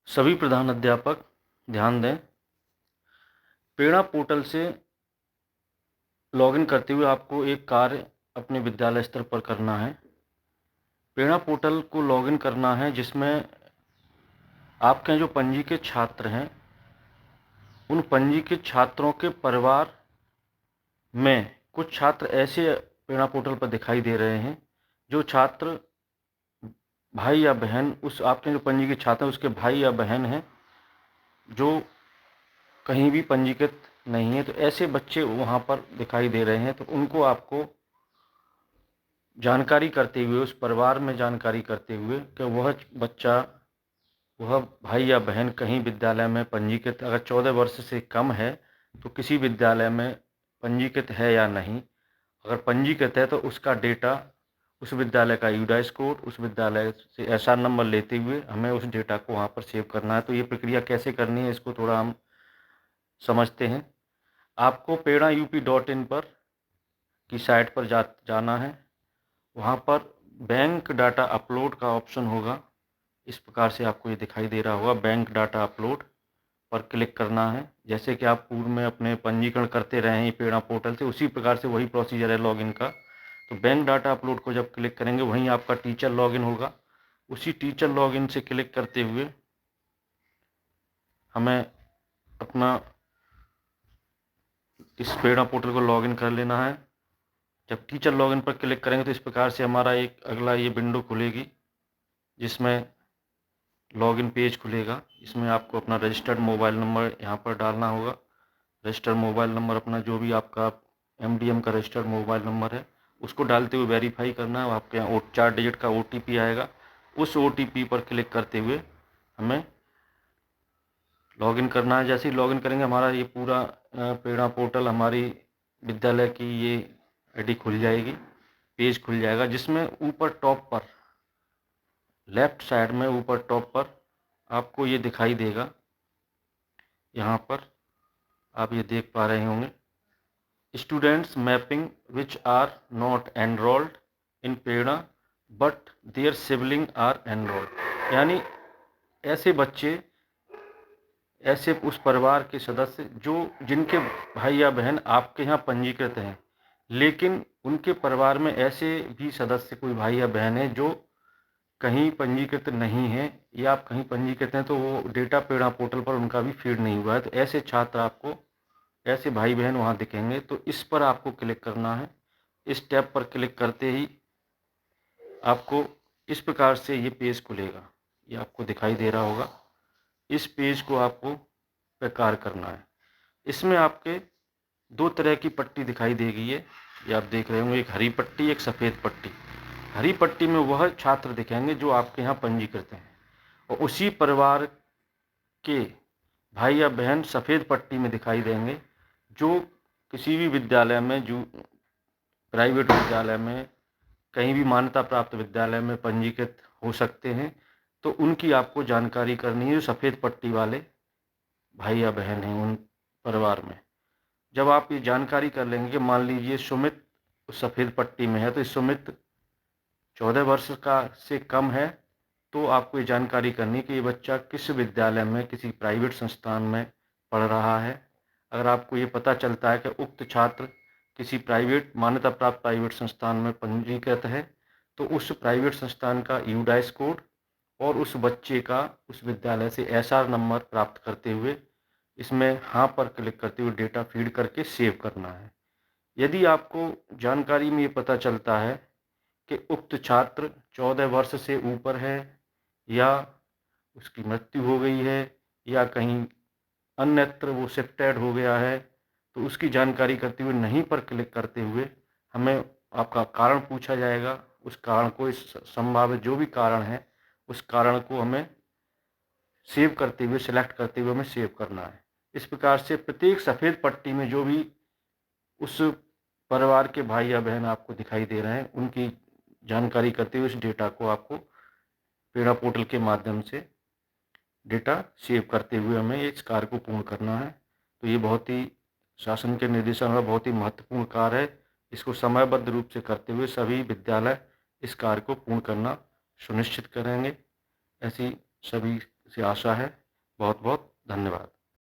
सभी प्रधान अध्यापक ध्यान दें। प्रेरणा पोर्टल से लॉगिन करते हुए आपको एक कार्य अपने विद्यालय स्तर पर करना है। प्रेरणा पोर्टल को लॉगिन करना है जिसमें आपके जो पंजीकृत छात्र हैं उन पंजीकृत छात्रों के परिवार में कुछ छात्र ऐसे प्रेरणा पोर्टल पर दिखाई दे रहे हैं जो छात्र भाई या बहन उस आपके जो पंजीकृत छात्र हैं उसके भाई या बहन हैं जो कहीं भी पंजीकृत नहीं है। तो ऐसे बच्चे वहाँ पर दिखाई दे रहे हैं, तो उनको आपको जानकारी करते हुए, उस परिवार में जानकारी करते हुए कि वह बच्चा, वह भाई या बहन कहीं विद्यालय में पंजीकृत अगर 14 वर्ष से कम है तो किसी विद्यालय में पंजीकृत है या नहीं। अगर पंजीकृत है तो उसका डेटा, उस विद्यालय का यूडाइस कोड, उस विद्यालय से एसआर नंबर लेते हुए हमें उस डेटा को वहाँ पर सेव करना है। तो ये प्रक्रिया कैसे करनी है इसको थोड़ा हम समझते हैं। आपको prerna-up.in पर की साइट पर जाना है। वहाँ पर बैंक डाटा अपलोड का ऑप्शन होगा। इस प्रकार से आपको ये दिखाई दे रहा होगा, बैंक डाटा अपलोड पर क्लिक करना है। जैसे कि आप पूर्व में अपने पंजीकरण करते रहे हैं प्रेरणा पोर्टल से, उसी प्रकार से वही प्रोसीजर है लॉगिन का। तो बैंक डाटा अपलोड को जब क्लिक करेंगे वहीं आपका टीचर लॉगिन होगा। उसी टीचर लॉगिन से क्लिक करते हुए हमें अपना इस प्रेरणा पोर्टल को लॉगिन कर लेना है। जब टीचर लॉगिन पर क्लिक करेंगे तो इस प्रकार से हमारा एक अगला ये विंडो खुलेगी जिसमें लॉगिन पेज खुलेगा। इसमें आपको अपना रजिस्टर्ड मोबाइल नंबर यहाँ पर डालना होगा। रजिस्टर्ड मोबाइल नंबर अपना जो भी आपका एमडीएम का रजिस्टर्ड मोबाइल नंबर है उसको डालते हुए वेरीफाई करना है। आपके यहाँ 4 डिजिट का ओटीपी आएगा। उस ओटीपी पर क्लिक करते हुए हमें लॉगिन करना है। जैसे ही लॉगिन करेंगे हमारा ये पूरा प्रेरणा पोर्टल, हमारी विद्यालय की ये आईडी खुल जाएगी, पेज खुल जाएगा जिसमें ऊपर टॉप पर, लेफ्ट साइड में ऊपर टॉप पर आपको ये दिखाई देगा। यहाँ पर आप ये देख पा रहे होंगे, students mapping which are not enrolled in Prerna but their sibling are enrolled. यानी ऐसे बच्चे, ऐसे उस परिवार के सदस्य जो जिनके भाई या बहन आपके यहाँ पंजीकृत हैं, लेकिन उनके परिवार में ऐसे भी सदस्य, कोई भाई या बहन है जो कहीं पंजीकृत नहीं है, या आप कहीं पंजीकृत हैं तो वो डेटा प्रेरणा पोर्टल पर उनका भी फीड नहीं हुआ है। तो ऐसे छात्र आपको, ऐसे भाई बहन वहाँ दिखेंगे। तो इस पर आपको क्लिक करना है। इस टैब पर क्लिक करते ही आपको इस प्रकार से ये पेज खुलेगा। ये आपको दिखाई दे रहा होगा। इस पेज को आपको प्रकार करना है। इसमें आपके 2 तरह की पट्टी दिखाई देगी। ये आप देख रहे होंगे, एक हरी पट्टी, एक सफ़ेद पट्टी। हरी पट्टी में वह छात्र दिखेंगे जो आपके यहाँ पंजीकृत हैं, और उसी परिवार के भाई या बहन सफ़ेद पट्टी में दिखाई देंगे जो किसी भी विद्यालय में, जो प्राइवेट विद्यालय में, कहीं भी मान्यता प्राप्त विद्यालय में पंजीकृत हो सकते हैं। तो उनकी आपको जानकारी करनी है, जो सफ़ेद पट्टी वाले भाई या बहन हैं उन परिवार में। जब आप ये जानकारी कर लेंगे कि मान लीजिए सुमित उस सफ़ेद पट्टी में है, तो इस सुमित 14 वर्ष का से कम है, तो आपको ये जानकारी करनी कि ये बच्चा किस विद्यालय में, किसी प्राइवेट संस्थान में पढ़ रहा है। अगर आपको ये पता चलता है कि उक्त छात्र किसी प्राइवेट, मान्यता प्राप्त प्राइवेट संस्थान में पंजीकृत है, तो उस प्राइवेट संस्थान का यूडाइस कोड और उस बच्चे का उस विद्यालय से एसआर नंबर प्राप्त करते हुए इसमें हाँ पर क्लिक करते हुए डेटा फीड करके सेव करना है। यदि आपको जानकारी में ये पता चलता है कि उक्त छात्र 14 वर्ष से ऊपर है, या उसकी मृत्यु हो गई है, या कहीं अन्यत्र वो शिफ्टेड हो गया है, तो उसकी जानकारी करते हुए नहीं पर क्लिक करते हुए हमें आपका कारण पूछा जाएगा। उस कारण को, इस संभावित जो भी कारण है, उस कारण को हमें सेव करते हुए, सिलेक्ट करते हुए हमें सेव करना है। इस प्रकार से प्रत्येक सफ़ेद पट्टी में जो भी उस परिवार के भाई या बहन आपको दिखाई दे रहे हैं, उनकी जानकारी करते हुए इस डेटा को आपको प्रेरणा पोर्टल के माध्यम से डेटा सेव करते हुए हमें इस कार्य को पूर्ण करना है। तो ये बहुत ही शासन के निर्देशन में बहुत ही महत्वपूर्ण कार्य है। इसको समयबद्ध रूप से करते हुए सभी विद्यालय इस कार्य को पूर्ण करना सुनिश्चित करेंगे। ऐसी सभी से आशा है। बहुत बहुत धन्यवाद।